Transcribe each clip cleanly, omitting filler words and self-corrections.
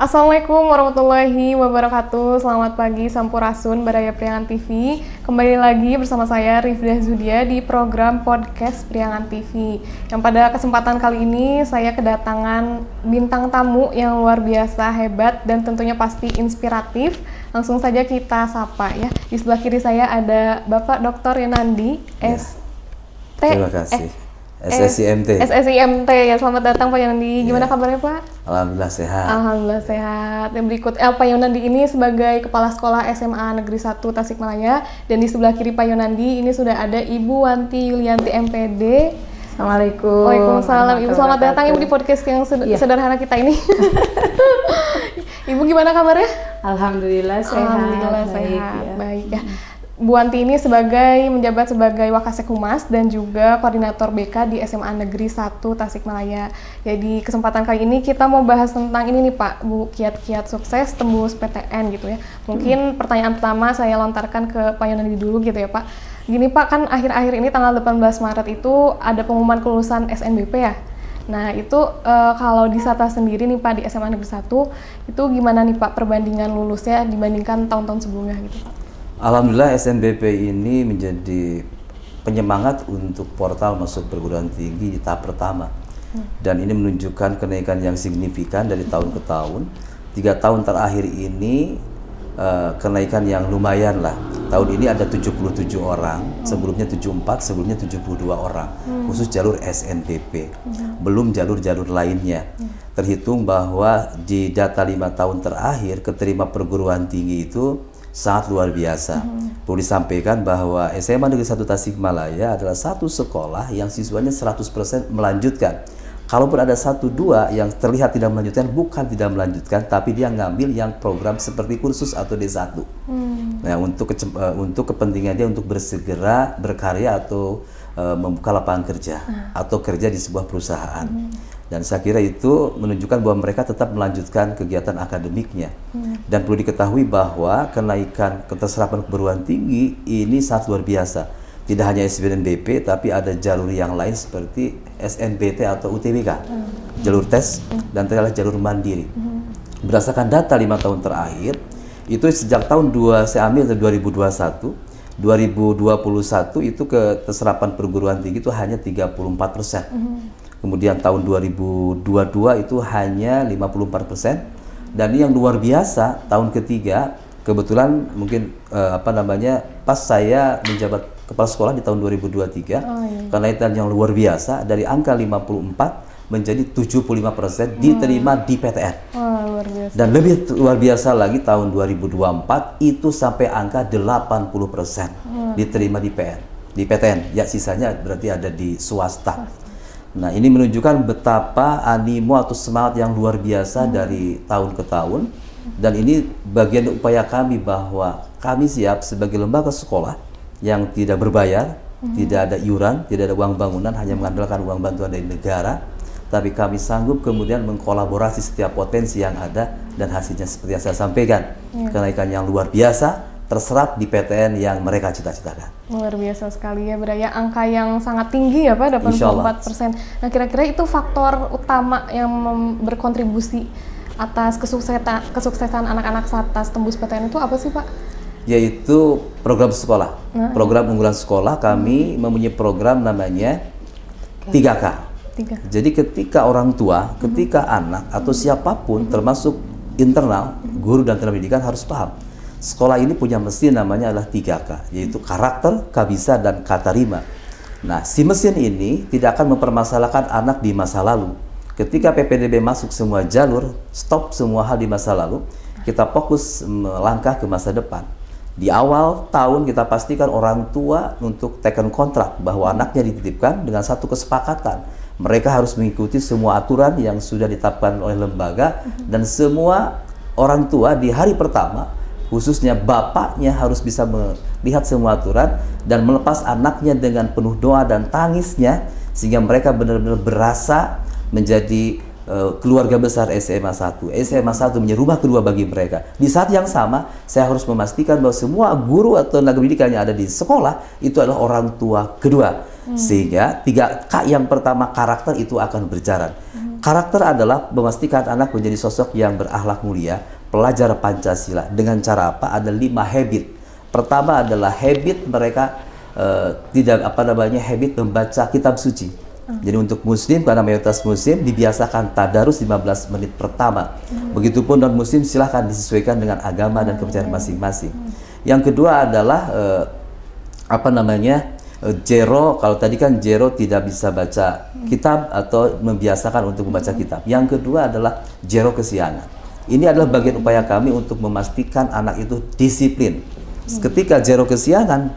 Assalamualaikum warahmatullahi wabarakatuh. Selamat pagi Sampurasun Badaya Priangan TV. Kembali lagi bersama saya Rifdah Zudia di program podcast Priangan TV. Yang pada kesempatan kali ini saya kedatangan bintang tamu yang luar biasa hebat dan tentunya pasti inspiratif. Langsung saja kita sapa ya. Di sebelah kiri saya ada Bapak Dr. Yonandi ST. Terima kasih. SSIMT. SSIMT ya, selamat datang Pak Yonandi. Gimana kabarnya Pak? Alhamdulillah sehat. Alhamdulillah sehat. Yang berikut Pak Yonandi ini sebagai Kepala Sekolah SMA Negeri 1 Tasikmalaya, dan di sebelah kiri Pak Yonandi ini sudah ada Ibu Wanti Yulianti MPD. Assalamualaikum. Waalaikumsalam. Ibu selamat datang Ibu di podcast yang sederhana kita ini. Ibu gimana kabarnya? Alhamdulillah sehat. Alhamdulillah sehat. Ya. Baik ya. Bu Wanti ini menjabat sebagai Wakasek Humas dan juga Koordinator BK di SMA Negeri 1 Tasikmalaya. Jadi kesempatan kali ini kita mau bahas tentang ini nih Pak, Bu, kiat-kiat sukses tembus PTN gitu ya. Mungkin pertanyaan pertama saya lontarkan ke Pak Yonandi dulu gitu ya Pak. Gini Pak, kan akhir-akhir ini tanggal 18 Maret itu ada pengumuman kelulusan SNBP ya. Nah itu kalau di SATA sendiri nih Pak di SMA Negeri 1 itu gimana nih Pak perbandingan lulusnya dibandingkan tahun-tahun sebelumnya gitu Pak? Alhamdulillah SNBP ini menjadi penyemangat untuk portal masuk perguruan tinggi di tahap pertama. Dan ini menunjukkan kenaikan yang signifikan dari tahun ke tahun. 3 tahun terakhir ini kenaikan yang lumayan lah. Tahun ini ada 77 orang, sebelumnya 74, sebelumnya 72 orang. Khusus jalur SNBP. Belum jalur-jalur lainnya. Terhitung bahwa di data 5 tahun terakhir keterima perguruan tinggi itu sangat luar biasa. Perlu disampaikan bahwa SMA Negeri 1 Tasikmalaya adalah satu sekolah yang siswanya 100% melanjutkan. Kalaupun ada 1-2 yang terlihat tidak melanjutkan, bukan tidak melanjutkan, tapi dia ngambil yang program seperti kursus atau D1. Nah, untuk kepentingan dia untuk bersegera berkarya atau membuka lapangan kerja atau kerja di sebuah perusahaan. Dan saya kira itu menunjukkan bahwa mereka tetap melanjutkan kegiatan akademiknya. Dan perlu diketahui bahwa kenaikan keterserapan perguruan tinggi ini sangat luar biasa. Tidak hanya SBMPTN, tapi ada jalur yang lain seperti SNBT atau UTBK, jalur tes, dan ternyata jalur mandiri. Berdasarkan data 5 tahun terakhir, itu sejak tahun saya ambil dari 2021, 2021 itu keterserapan perguruan tinggi itu hanya 34%. Kemudian tahun 2022 itu hanya 54%, dan ini yang luar biasa tahun ketiga kebetulan mungkin pas saya menjabat kepala sekolah di tahun 2023, kenaikan yang luar biasa dari angka 54 menjadi 75% diterima di PTN. Luar biasa. Dan lebih luar biasa lagi tahun 2024 itu sampai angka 80% diterima di PTN. Ya sisanya berarti ada di swasta. Nah, ini menunjukkan betapa animo atau semangat yang luar biasa dari tahun ke tahun. Dan ini bagian upaya kami bahwa kami siap sebagai lembaga sekolah yang tidak berbayar, tidak ada iuran, tidak ada uang bangunan, hanya mengandalkan uang bantuan dari negara. Tapi kami sanggup kemudian mengkolaborasi setiap potensi yang ada, dan hasilnya seperti yang saya sampaikan. Kenaikan yang luar biasa terserap di PTN yang mereka cita-citakan. Luar biasa sekali ya, berarti angka yang sangat tinggi ya Pak, 84%. Nah, kira-kira itu faktor utama yang berkontribusi atas kesuksesan anak-anak SATA tembus PTN itu apa sih Pak? Yaitu program sekolah. Program unggulan sekolah, kami mempunyai program namanya 3K. Jadi ketika orang tua, ketika anak atau siapapun termasuk internal, guru dan tenaga pendidikan harus paham. Sekolah ini punya mesin namanya adalah 3K, yaitu karakter, kabisa, dan katarima. Nah, si mesin ini tidak akan mempermasalahkan anak di masa lalu. Ketika PPDB masuk semua jalur, stop semua hal di masa lalu, kita fokus melangkah ke masa depan. Di awal tahun kita pastikan orang tua untuk taken kontrak bahwa anaknya dititipkan dengan satu kesepakatan. Mereka harus mengikuti semua aturan yang sudah ditetapkan oleh lembaga, dan semua orang tua di hari pertama khususnya bapaknya harus bisa melihat semua aturan dan melepas anaknya dengan penuh doa dan tangisnya, sehingga mereka benar-benar berasa menjadi keluarga besar SMA 1. SMA 1 menjadi rumah kedua bagi mereka. Di saat yang sama, saya harus memastikan bahwa semua guru atau tenaga pendidikan yang ada di sekolah itu adalah orang tua kedua. Sehingga 3K yang pertama, karakter, itu akan berjalan. Karakter adalah memastikan anak menjadi sosok yang berakhlak mulia, pelajar Pancasila. Dengan cara apa? Ada 5 habit. Pertama adalah habit mereka habit membaca kitab suci. Jadi untuk muslim, karena mayoritas muslim, dibiasakan tadarus 15 menit pertama. Begitupun non muslim silahkan disesuaikan dengan agama dan kepercayaan masing-masing. Yang kedua adalah Jero. Kalau tadi kan Jero tidak bisa baca kitab atau membiasakan untuk membaca kitab. Yang kedua adalah Jero kesiangan. Ini adalah bagian upaya kami untuk memastikan anak itu disiplin. Ketika Jero kesiangan,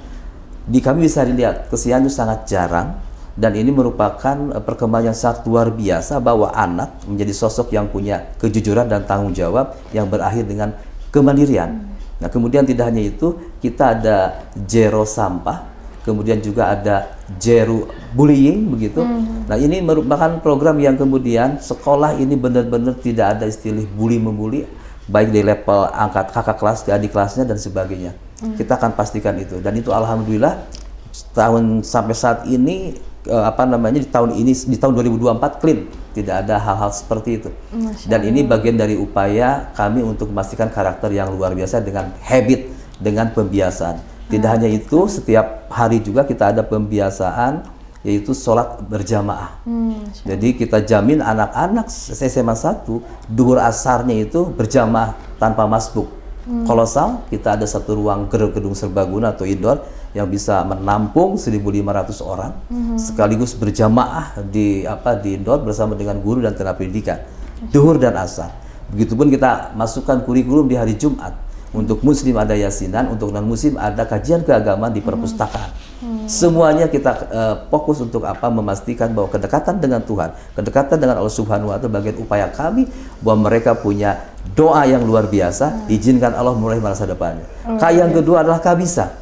di kami bisa dilihat kesiangan itu sangat jarang, dan ini merupakan perkembangan yang sangat luar biasa bahwa anak menjadi sosok yang punya kejujuran dan tanggung jawab yang berakhir dengan kemandirian. Nah, kemudian tidak hanya itu, kita ada Jero sampah, kemudian juga ada Jero bullying begitu. Nah, ini merupakan program yang kemudian sekolah ini benar-benar tidak ada istilah bully membuli, baik di level angkat kakak kelas ke adik kelasnya dan sebagainya. Kita akan pastikan itu, dan itu alhamdulillah sampai saat ini di tahun 2024 clean, tidak ada hal-hal seperti itu. Dan ini bagian dari upaya kami untuk memastikan karakter yang luar biasa dengan habit, dengan pembiasaan. Tidak hanya itu, setiap hari juga kita ada pembiasaan, yaitu sholat berjamaah. Jadi kita jamin anak-anak SMA 1 duhur asarnya itu berjamaah tanpa masbuk. Kolosal, kita ada satu ruang gedung serbaguna atau indoor yang bisa menampung 1.500 orang sekaligus berjamaah di indoor bersama dengan guru dan tenaga pendidikan, duhur dan asar. Begitupun kita masukkan kurikulum di hari Jumat. Untuk muslim ada yasinan, untuk non muslim ada kajian keagamaan di perpustakaan. Semuanya kita fokus untuk memastikan bahwa kedekatan dengan Tuhan, kedekatan dengan Allah Subhanahu wa Ta'ala, bagian upaya kami bahwa mereka punya doa yang luar biasa, izinkan Allah mulai masa depannya. Yang kedua adalah kabisa.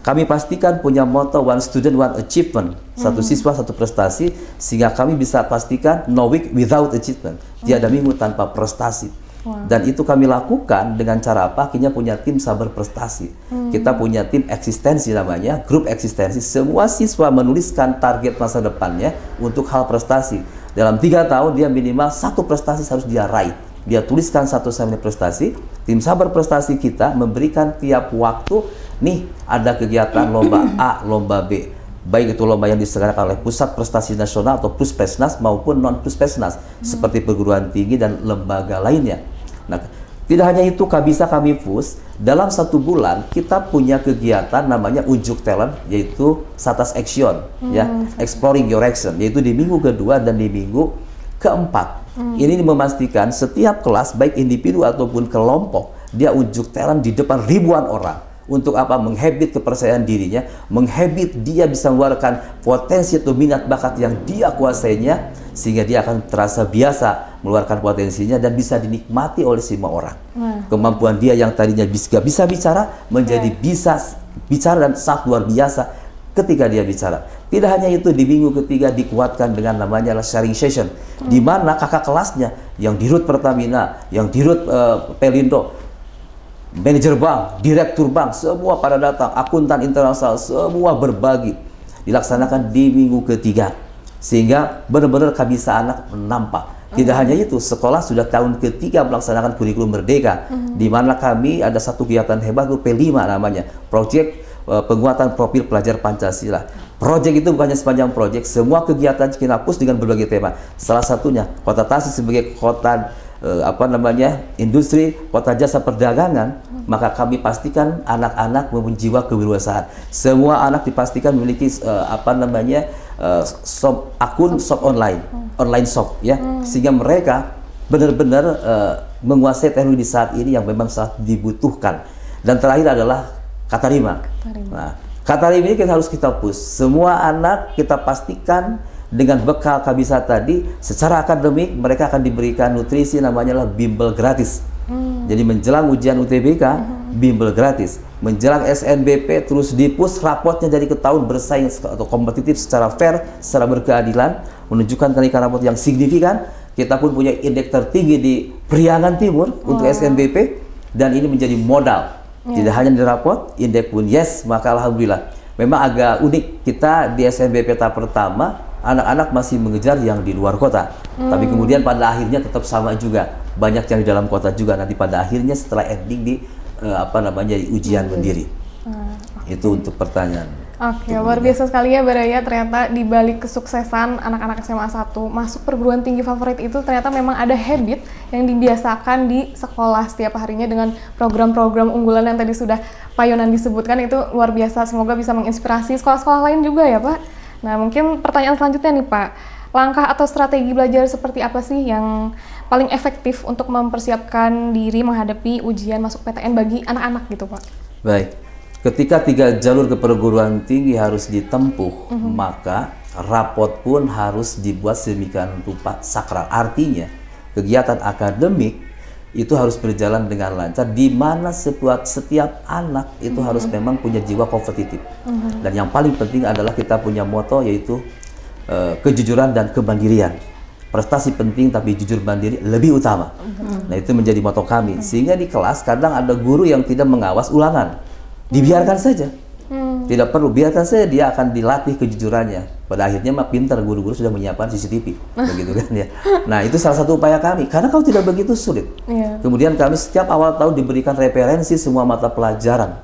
Kami pastikan punya motto one student one achievement, satu siswa satu prestasi, sehingga kami bisa pastikan no week without achievement, tiada minggu tanpa prestasi. Dan itu kami lakukan dengan cara apa? Akhirnya punya tim sabar prestasi. Kita punya tim eksistensi namanya, grup eksistensi. Semua siswa menuliskan target masa depannya untuk hal prestasi. Dalam 3 tahun dia minimal 1 prestasi harus dia raih. Dia tuliskan 1 prestasi. Tim sabar prestasi kita memberikan tiap waktu, nih ada kegiatan lomba A, lomba B. Baik itu lomba yang diselenggarakan oleh Pusat Prestasi Nasional atau Puspesnas maupun non-Puspesnas, seperti perguruan tinggi dan lembaga lainnya. Nah, tidak hanya itu, Kabisa kami FUS, dalam 1 bulan kita punya kegiatan namanya Unjuk Talent, yaitu Satas Action, Exploring Your Action, yaitu di minggu kedua dan di minggu keempat. Ini memastikan setiap kelas, baik individu ataupun kelompok, dia unjuk talent di depan ribuan orang. Untuk menghabit kepercayaan dirinya, menghabit dia bisa mengeluarkan potensi atau minat bakat yang dia kuasainya, sehingga dia akan terasa biasa mengeluarkan potensinya dan bisa dinikmati oleh semua orang. Kemampuan dia yang tadinya bisa bicara menjadi bisa bicara dan sangat luar biasa ketika dia bicara. Tidak hanya itu, di minggu ketiga dikuatkan dengan namanya sharing session, di mana kakak kelasnya yang di Rut Pertamina, yang di Rut Pelindo, manajer bank, direktur bank, semua pada datang, akuntan internasional, semua berbagi. Dilaksanakan di minggu ketiga, sehingga benar-benar Kabisa anak nampak. Tidak hanya itu, sekolah sudah tahun ketiga melaksanakan kurikulum merdeka, di mana kami ada satu kegiatan hebat, P5 namanya, proyek penguatan profil pelajar Pancasila. Proyek itu bukannya sepanjang proyek, semua kegiatan kita push dengan berbagai tema. Salah satunya, Kota Tasik sebagai kota industri, kota jasa perdagangan, maka kami pastikan anak-anak mempunyai jiwa kewirausahaan. Semua anak dipastikan memiliki akun shop online shop, sehingga mereka benar-benar menguasai teknologi saat ini yang memang sangat dibutuhkan. Dan terakhir adalah Katarima. Nah, Katarima ini harus kita push. Semua anak kita pastikan dengan bekal Kabisa tadi, secara akademik mereka akan diberikan nutrisi namanya bimbel gratis. Jadi menjelang ujian UTBK, bimbel gratis. Menjelang SNBP terus dipus rapotnya dari ke tahun bersaing atau kompetitif secara fair, secara berkeadilan, menunjukkan kenaikan rapot yang signifikan. Kita pun punya indeks tertinggi di Priangan Timur untuk SNBP, dan ini menjadi modal. Tidak hanya di rapot, indeks pun maka alhamdulillah. Memang agak unik, kita di SNBP tahap pertama anak-anak masih mengejar yang di luar kota. Tapi kemudian pada akhirnya tetap sama juga. Banyak yang di dalam kota juga. Nanti pada akhirnya setelah ending di ujian mandiri. Itu untuk pertanyaan. Oke, luar biasa sekali ya Baraya, ternyata di balik kesuksesan anak-anak SMA 1 masuk perguruan tinggi favorit itu ternyata memang ada habit yang dibiasakan di sekolah setiap harinya dengan program-program unggulan yang tadi sudah Pak Yonan disebutkan. Itu luar biasa, semoga bisa menginspirasi sekolah-sekolah lain juga ya Pak. Nah mungkin pertanyaan selanjutnya nih Pak, langkah atau strategi belajar seperti apa sih yang paling efektif untuk mempersiapkan diri menghadapi ujian masuk PTN bagi anak-anak gitu Pak? Baik. Ketika 3 jalur ke perguruan tinggi harus ditempuh, maka rapot pun harus dibuat sedemikian rupa sakral. Artinya, kegiatan akademik itu harus berjalan dengan lancar, di mana setiap anak itu harus memang punya jiwa kompetitif. Dan yang paling penting adalah kita punya moto, yaitu kejujuran dan kemandirian. Prestasi penting, tapi jujur mandiri lebih utama. Nah, itu menjadi moto kami. Sehingga di kelas kadang ada guru yang tidak mengawas ulangan. Dibiarkan saja, tidak perlu, biarkan saja, dia akan dilatih kejujurannya. Pada akhirnya mah pintar, guru-guru sudah menyiapkan CCTV, begitu kan ya. Nah itu salah satu upaya kami, karena kalau tidak begitu sulit. Kemudian kami setiap awal tahun diberikan referensi semua mata pelajaran.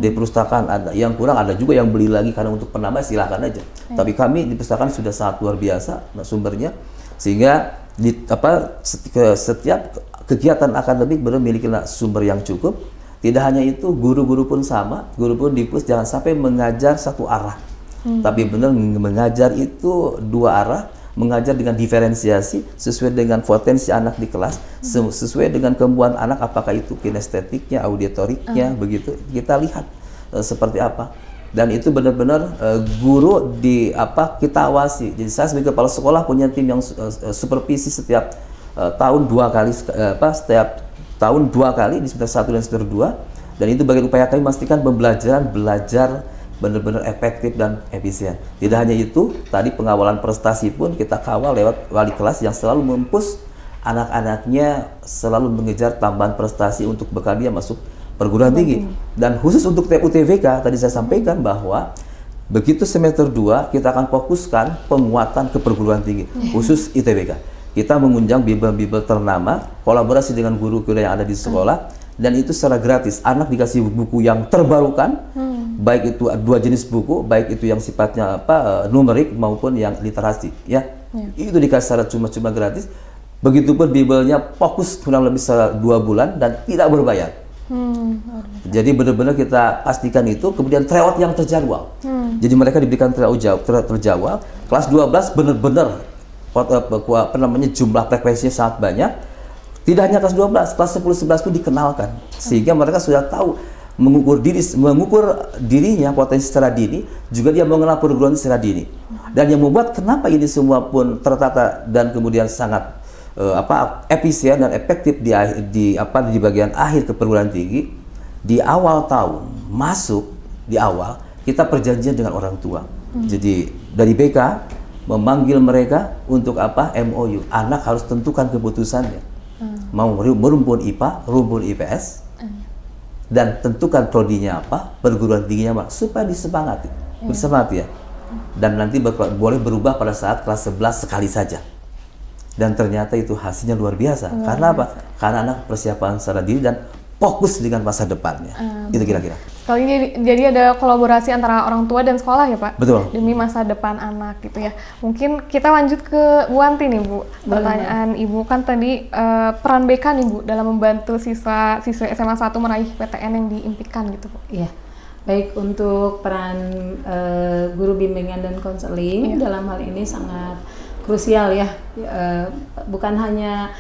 Di perpustakaan ada, yang kurang ada juga yang beli lagi karena untuk penambah silahkan aja. Tapi kami di perpustakaan sudah sangat luar biasa sumbernya, sehingga setiap kegiatan akademik benar memiliki sumber yang cukup. Tidak hanya itu, guru-guru pun sama, guru pun dipus jangan sampai mengajar satu arah. Tapi benar mengajar itu 2 arah, mengajar dengan diferensiasi sesuai dengan potensi anak di kelas, sesuai dengan kemampuan anak, apakah itu kinestetiknya, auditoriknya, begitu kita lihat seperti apa. Dan itu benar-benar guru kita awasi. Jadi saya sebagai kepala sekolah punya tim yang supervisi setiap tahun 2 kali, setiap tahun 2 kali di semester 1 dan semester 2, dan itu bagian upaya kami memastikan pembelajaran belajar benar-benar efektif dan efisien. Tidak hanya itu, tadi pengawalan prestasi pun kita kawal lewat wali kelas yang selalu mempush anak-anaknya selalu mengejar tambahan prestasi untuk bekal dia masuk perguruan tinggi. Dan khusus untuk UTBK tadi saya sampaikan bahwa begitu semester 2 kita akan fokuskan penguatan ke perguruan tinggi, khusus ITBK. Kita mengundang bimbel-bimbel ternama, kolaborasi dengan guru-guru yang ada di sekolah, dan itu secara gratis. Anak dikasih buku yang terbarukan, baik itu 2 jenis buku, baik itu yang sifatnya numerik maupun yang literasi, ya. Itu dikasih secara cuma-cuma gratis. Begitupun bimbelnya fokus kurang lebih 2 bulan dan tidak berbayar. Jadi benar-benar kita pastikan itu, kemudian tryout yang terjadwal. Jadi mereka diberikan terjadwal. Kelas 12 benar-benar jumlah frekuensinya sangat banyak. Tidak hanya kelas 12, kelas 10, 11 pun dikenalkan, sehingga mereka sudah tahu mengukur dirinya potensi secara dini, juga dia mengenal perguruan secara dini. Dan yang membuat kenapa ini semua pun tertata dan kemudian sangat efisien dan efektif di bagian akhir ke perguruan tinggi. Di awal tahun masuk, di awal kita perjanjian dengan orang tua. Jadi dari BK memanggil mereka untuk MOU. Anak harus tentukan keputusannya. Mau merumpun IPA, rumpun IPS, dan tentukan prodinya apa, perguruan tingginya apa, supaya disemangati, bersemangat ya. Dan nanti boleh berubah pada saat kelas 11 sekali saja. Dan ternyata itu hasilnya luar biasa. Karena apa? Karena anak persiapan secara diri dan fokus dengan masa depannya. Itu kira-kira. Kali ini jadi ada kolaborasi antara orang tua dan sekolah ya Pak? Betul. Demi masa depan anak gitu ya. Mungkin kita lanjut ke Bu Wanti nih Bu. Pertanyaan Ibu kan tadi peran BK nih Bu dalam membantu siswa SMA 1 meraih PTN yang diimpikan gitu Bu. Iya. Baik, untuk peran guru bimbingan dan konseling dalam hal ini sangat krusial ya. Bukan hanya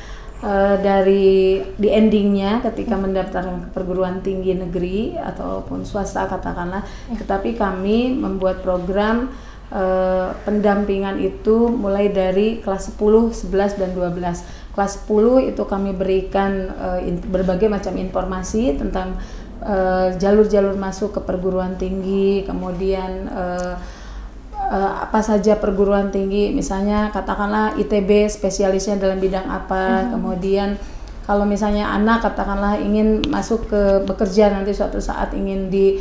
dari di endingnya ketika mendaftarkan ke perguruan tinggi negeri ataupun swasta katakanlah, tetapi kami membuat program pendampingan itu mulai dari kelas 10, 11, dan 12. Kelas 10 itu kami berikan berbagai macam informasi tentang jalur-jalur masuk ke perguruan tinggi, kemudian apa saja perguruan tinggi, misalnya katakanlah ITB spesialisnya dalam bidang apa, kemudian kalau misalnya anak katakanlah ingin masuk ke bekerja nanti suatu saat ingin di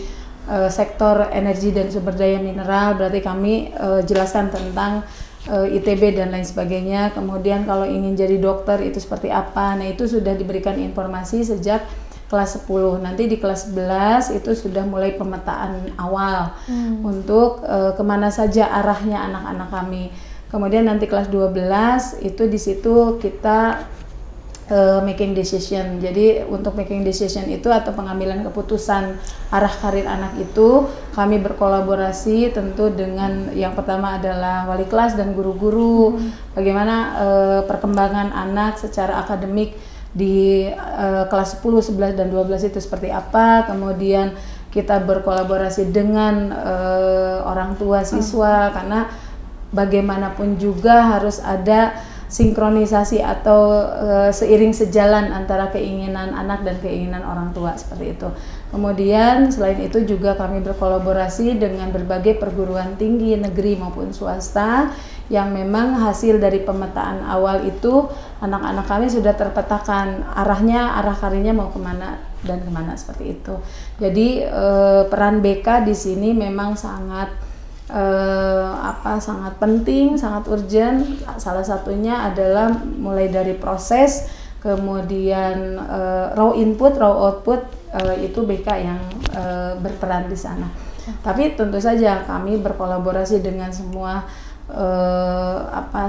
sektor energi dan sumber daya mineral, berarti kami jelaskan tentang ITB dan lain sebagainya. Kemudian kalau ingin jadi dokter itu seperti apa. Nah, itu sudah diberikan informasi sejak kelas 10. Nanti di kelas 11 itu sudah mulai pemetaan awal untuk kemana saja arahnya anak-anak kami. Kemudian nanti kelas 12 itu di situ kita making decision. Jadi untuk making decision itu atau pengambilan keputusan arah karir anak itu kami berkolaborasi tentu dengan yang pertama adalah wali kelas dan guru-guru. Bagaimana perkembangan anak secara akademik di kelas 10, 11 dan 12 itu seperti apa. Kemudian kita berkolaborasi dengan orang tua siswa karena bagaimanapun juga harus ada sinkronisasi atau seiring sejalan antara keinginan anak dan keinginan orang tua seperti itu. Kemudian selain itu juga kami berkolaborasi dengan berbagai perguruan tinggi negeri maupun swasta yang memang hasil dari pemetaan awal itu anak-anak kami sudah terpetakan arah karirnya mau kemana dan kemana seperti itu. Jadi peran BK di sini memang sangat sangat penting, sangat urgent. Salah satunya adalah mulai dari proses, kemudian raw input, raw output, itu BK yang berperan di sana. Tapi tentu saja kami berkolaborasi dengan semua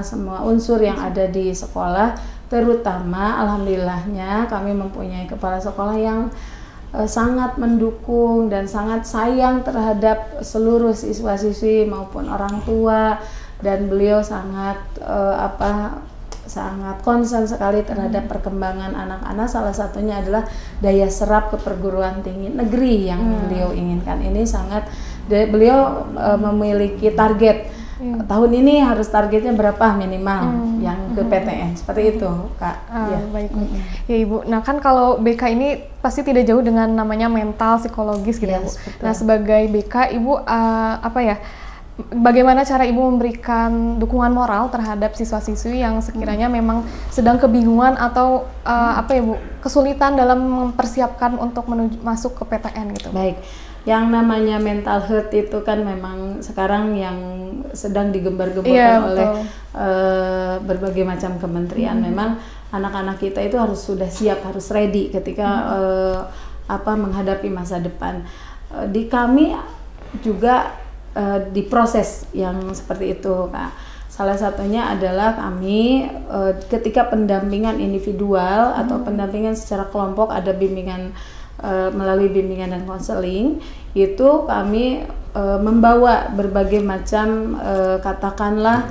semua unsur yang ada di sekolah, terutama alhamdulillahnya kami mempunyai kepala sekolah yang sangat mendukung dan sangat sayang terhadap seluruh siswa-siswi maupun orang tua, dan beliau sangat sangat concern sekali terhadap perkembangan anak-anak. Salah satunya adalah daya serap ke perguruan tinggi negeri yang beliau inginkan. Ini sangat beliau memiliki target. Tahun ini harus targetnya berapa minimal yang ke PTN, seperti itu, Kak. Baik. Ya Ibu, nah kan kalau BK ini pasti tidak jauh dengan namanya mental, psikologis gitu ya Bu. Betul. Nah sebagai BK Ibu bagaimana cara Ibu memberikan dukungan moral terhadap siswa-siswi yang sekiranya memang sedang kebingungan atau Bu, kesulitan dalam mempersiapkan untuk masuk ke PTN gitu? Baik. Yang namanya mental health itu kan memang sekarang yang sedang digembar-gemborkan oleh berbagai macam kementerian. Memang anak-anak kita itu harus sudah siap, harus ready ketika menghadapi masa depan. Di kami juga diproses yang seperti itu, Kak. Salah satunya adalah kami ketika pendampingan individual atau pendampingan secara kelompok, ada bimbingan melalui bimbingan dan konseling, itu kami membawa berbagai macam katakanlah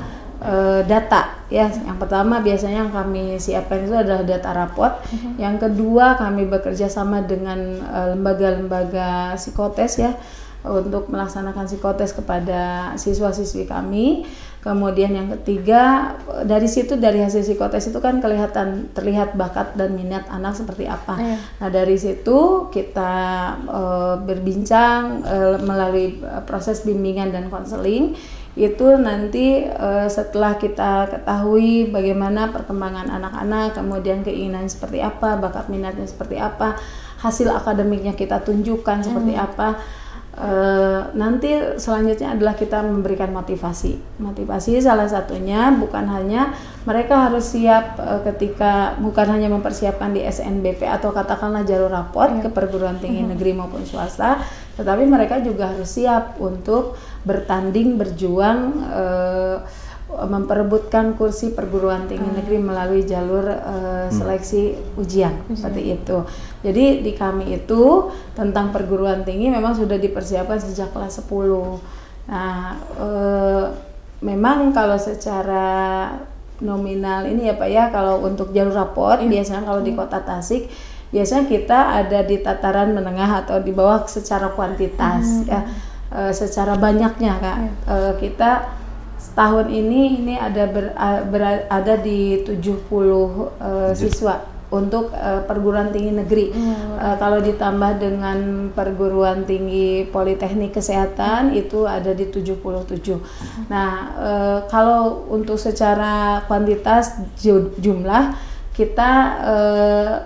data ya. Yang pertama biasanya yang kami siapkan itu adalah data rapot. Yang kedua kami bekerja sama dengan lembaga-lembaga psikotes ya untuk melaksanakan psikotes kepada siswa-siswi kami. Kemudian yang ketiga, dari hasil psikotes itu kan terlihat bakat dan minat anak seperti apa. Nah dari situ kita berbincang melalui proses bimbingan dan konseling. Itu nanti setelah kita ketahui bagaimana perkembangan anak-anak, kemudian keinginan seperti apa, bakat minatnya seperti apa, hasil akademiknya kita tunjukkan seperti apa. Nanti selanjutnya adalah kita memberikan motivasi salah satunya bukan hanya mereka harus siap bukan hanya mempersiapkan di SNBP atau katakanlah jalur rapot ke perguruan tinggi negeri maupun swasta, tetapi mereka juga harus siap untuk bertanding, berjuang, memperebutkan kursi perguruan tinggi negeri melalui jalur seleksi ujian seperti itu. Jadi di kami itu tentang perguruan tinggi memang sudah dipersiapkan sejak kelas 10. Nah, memang kalau secara nominal ini ya Pak ya, kalau untuk jalur rapot biasanya kalau di Kota Tasik biasanya kita ada di tataran menengah atau di bawah secara kuantitas ya, secara banyaknya Kak. Kita setahun ini ada di 70 siswa untuk perguruan tinggi negeri. Kalau ditambah dengan perguruan tinggi Politeknik Kesehatan itu ada di 77. Nah, kalau untuk secara kuantitas jumlah kita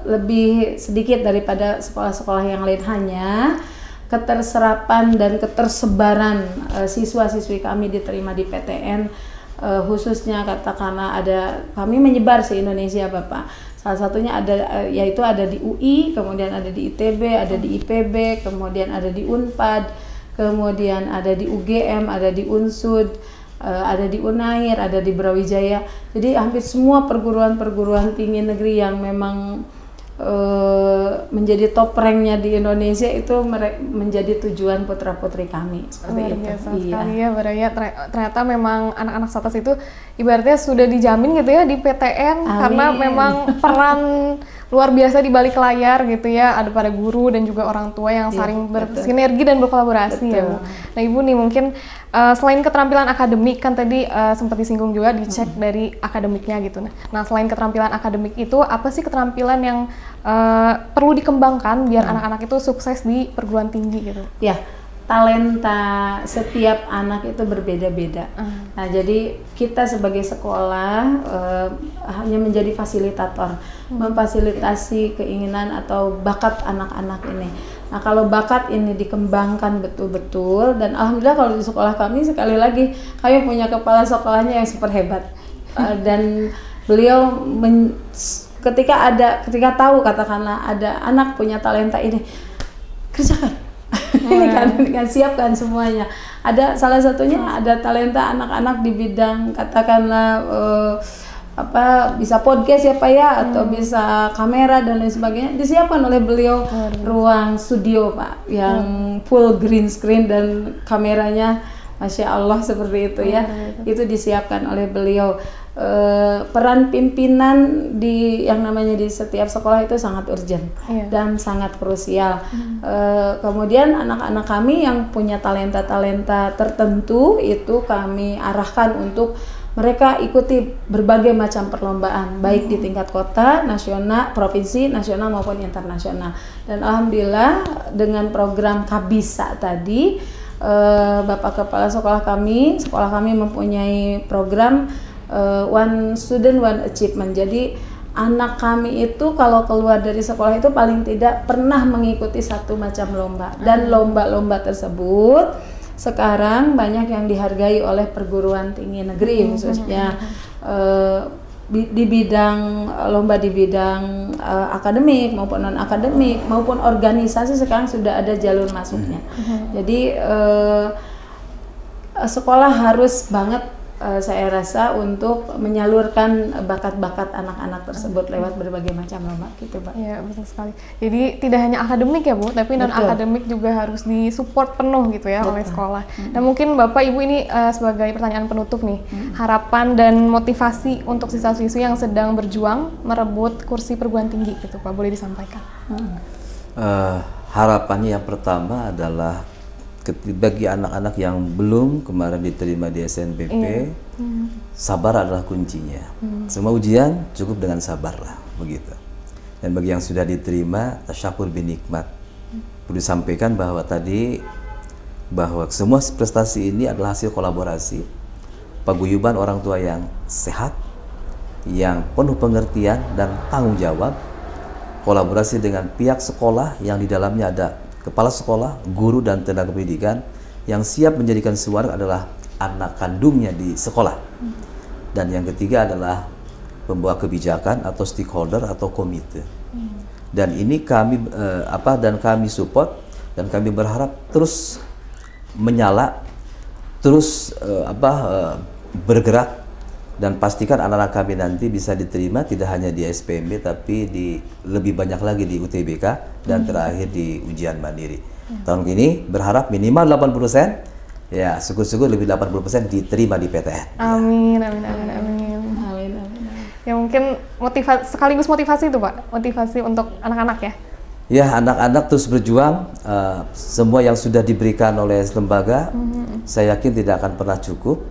lebih sedikit daripada sekolah-sekolah yang lain, hanya keterserapan dan ketersebaran siswa-siswi kami diterima di PTN khususnya katakanlah ada, kami menyebar se Indonesia Bapak. Salah satunya ada yaitu ada di UI, kemudian ada di ITB, ada di IPB, kemudian ada di Unpad, kemudian ada di UGM, ada di Unsud, ada di Unair, ada di Brawijaya. Jadi hampir semua perguruan-perguruan tinggi negeri yang memang menjadi top ranknya di Indonesia itu menjadi tujuan putra-putri kami seperti itu. Biasa sekali ya, Baraya. Ternyata memang anak-anak Satas itu ibaratnya sudah dijamin gitu ya di PTN. Amin. Karena memang peran luar biasa di balik layar gitu ya, ada pada guru dan juga orang tua yang saling bersinergi dan berkolaborasi. Betul. Ya Bu. Nah Ibu nih mungkin selain keterampilan akademik kan tadi sempat disinggung juga dicek dari akademiknya gitu. Nah selain keterampilan akademik itu apa sih keterampilan yang perlu dikembangkan biar anak-anak itu sukses di perguruan tinggi gitu? Ya, talenta setiap anak itu berbeda-beda. Nah, jadi kita sebagai sekolah hanya menjadi fasilitator, memfasilitasi keinginan atau bakat anak-anak ini. Nah, kalau bakat ini dikembangkan betul-betul, dan alhamdulillah kalau di sekolah kami sekali lagi kami punya kepala sekolahnya yang super hebat, dan beliau ketika tahu katakanlah ada anak punya talenta ini, kerjakan. Ini kan siapkan semuanya. Ada salah satunya ada talenta anak-anak di bidang katakanlah bisa podcast ya Pak ya, atau bisa kamera dan lain sebagainya, disiapkan oleh beliau ruang studio Pak yang full green screen dan kameranya Masya Allah seperti itu ya. Itu disiapkan oleh beliau. Peran pimpinan di yang namanya di setiap sekolah itu sangat urgent dan sangat krusial. Kemudian anak-anak kami yang punya talenta-talenta tertentu itu kami arahkan untuk mereka ikuti berbagai macam perlombaan, baik di tingkat kota, nasional, provinsi, nasional maupun internasional. Dan alhamdulillah dengan program Kabisa tadi, Bapak Kepala sekolah kami mempunyai program One Student One Achievement. Jadi anak kami itu kalau keluar dari sekolah itu paling tidak pernah mengikuti satu macam lomba, dan lomba-lomba tersebut sekarang banyak yang dihargai oleh perguruan tinggi negeri, khususnya di bidang lomba di bidang akademik maupun non akademik maupun organisasi sekarang sudah ada jalur masuknya. Jadi sekolah harus banget saya rasa untuk menyalurkan bakat-bakat anak-anak tersebut lewat berbagai macam lomba gitu Pak. Iya betul sekali. Jadi tidak hanya akademik ya Bu, tapi non akademik juga harus disupport penuh gitu ya oleh sekolah. Nah mungkin Bapak Ibu ini sebagai pertanyaan penutup nih, harapan dan motivasi untuk siswa-siswi yang sedang berjuang merebut kursi perguruan tinggi gitu Pak, boleh disampaikan? Harapannya yang pertama adalah bagi anak-anak yang belum kemarin diterima di SNBP, sabar adalah kuncinya. Semua ujian cukup dengan sabarlah, begitu. Dan bagi yang sudah diterima, tasyakur binikmat. Perlu disampaikan bahwa semua prestasi ini adalah hasil kolaborasi, paguyuban orang tua yang sehat, yang penuh pengertian dan tanggung jawab, kolaborasi dengan pihak sekolah yang di dalamnya ada kepala sekolah, guru dan tenaga pendidikan yang siap menjadikan suara adalah anak kandungnya di sekolah. Dan yang ketiga adalah pembawa kebijakan atau stakeholder atau komite. Dan ini kami kami support dan kami berharap terus menyala, terus bergerak, dan pastikan anak-anak kami nanti bisa diterima tidak hanya di SPMB tapi lebih banyak lagi di UTBK dan terakhir di ujian mandiri. Tahun ini berharap minimal 80%, ya syukur-syukur lebih 80% diterima di PTN. Amin, amin, amin, amin. Amin, amin. Ya mungkin sekaligus motivasi itu Pak, motivasi untuk anak-anak ya? Ya, anak-anak terus berjuang, semua yang sudah diberikan oleh lembaga, saya yakin tidak akan pernah cukup,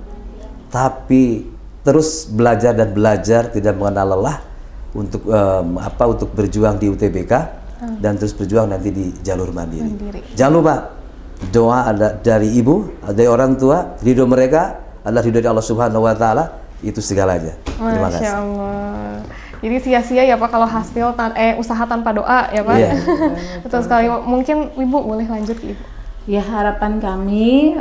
tapi terus belajar dan belajar tidak mengenal lelah untuk untuk berjuang di UTBK dan terus berjuang nanti di jalur mandiri. Jangan lupa doa ada dari ibu, dari orang tua, ridho mereka adalah ridho dari Allah Subhanahu Wa Taala, itu segalanya. Terima kasih. Masya Allah. Jadi sia-sia ya Pak kalau hasil usaha tanpa doa ya Pak. Iya. Betul sekali. Mungkin Ibu boleh lanjut Ibu. Ya, harapan kami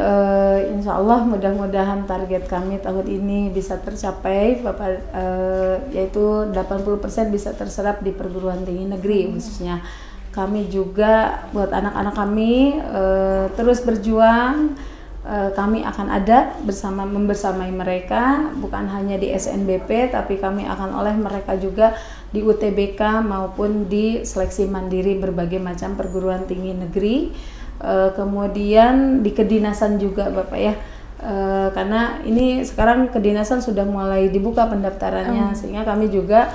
insya Allah mudah-mudahan target kami tahun ini bisa tercapai, Bapak, yaitu 80% bisa terserap di perguruan tinggi negeri khususnya. Kami juga buat anak-anak kami terus berjuang. Kami akan ada membersamai mereka, bukan hanya di SNBP, tapi kami akan oleh mereka juga di UTBK maupun di seleksi mandiri berbagai macam perguruan tinggi negeri. Kemudian di kedinasan juga Bapak ya, karena ini sekarang kedinasan sudah mulai dibuka pendaftarannya, sehingga kami juga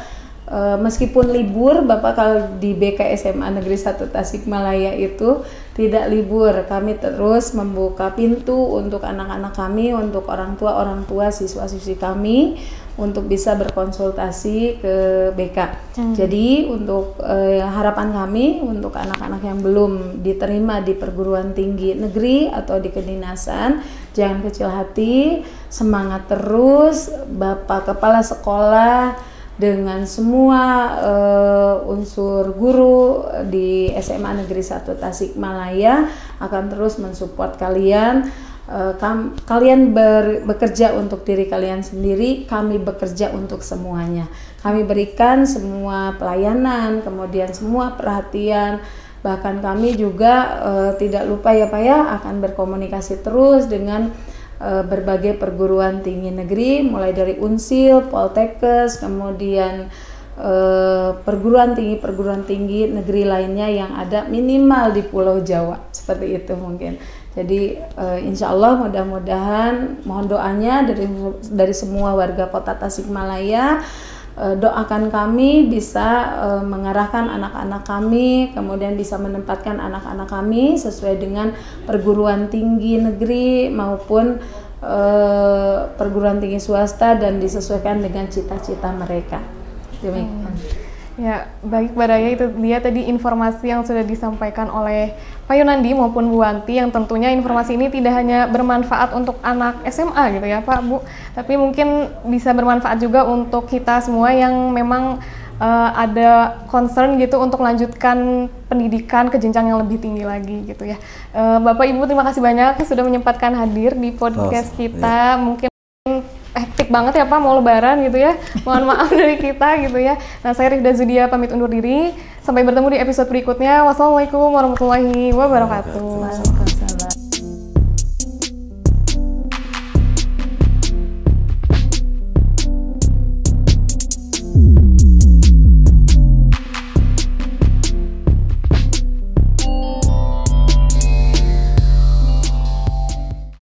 meskipun libur Bapak, kalau di BK SMA Negeri 1 Tasikmalaya itu tidak libur, kami terus membuka pintu untuk anak-anak kami, untuk orang tua siswa-siswi kami untuk bisa berkonsultasi ke BK. Jadi untuk harapan kami untuk anak-anak yang belum diterima di perguruan tinggi negeri atau di kedinasan, jangan kecil hati, semangat terus. Bapak Kepala Sekolah dengan semua unsur guru di SMA Negeri 1 Tasikmalaya akan terus mensupport kalian. Kalian bekerja untuk diri kalian sendiri, kami bekerja untuk semuanya. Kami berikan semua pelayanan, kemudian semua perhatian, bahkan kami juga tidak lupa ya Pak ya, akan berkomunikasi terus dengan berbagai perguruan tinggi negeri, mulai dari Unsil, Poltekkes, kemudian perguruan tinggi negeri lainnya yang ada minimal di Pulau Jawa, seperti itu mungkin. Jadi insya Allah mudah-mudahan, mohon doanya dari semua warga Kota Tasikmalaya, doakan kami bisa mengarahkan anak-anak kami, kemudian bisa menempatkan anak-anak kami sesuai dengan perguruan tinggi negeri maupun perguruan tinggi swasta dan disesuaikan dengan cita-cita mereka. Demikian. Ya, baik Mbak Raya, itu dia tadi informasi yang sudah disampaikan oleh Pak Yunandi maupun Bu Wanti, yang tentunya informasi ini tidak hanya bermanfaat untuk anak SMA gitu ya Pak, Bu, tapi mungkin bisa bermanfaat juga untuk kita semua yang memang ada concern gitu untuk melanjutkan pendidikan ke jenjang yang lebih tinggi lagi gitu ya. Bapak Ibu terima kasih banyak sudah menyempatkan hadir di podcast kita. Mungkin hektik banget ya Pak, mau lebaran gitu ya. Mohon maaf dari kita gitu ya. Nah, saya Rifda Zudia pamit undur diri. Sampai bertemu di episode berikutnya. Wassalamualaikum warahmatullahi wabarakatuh.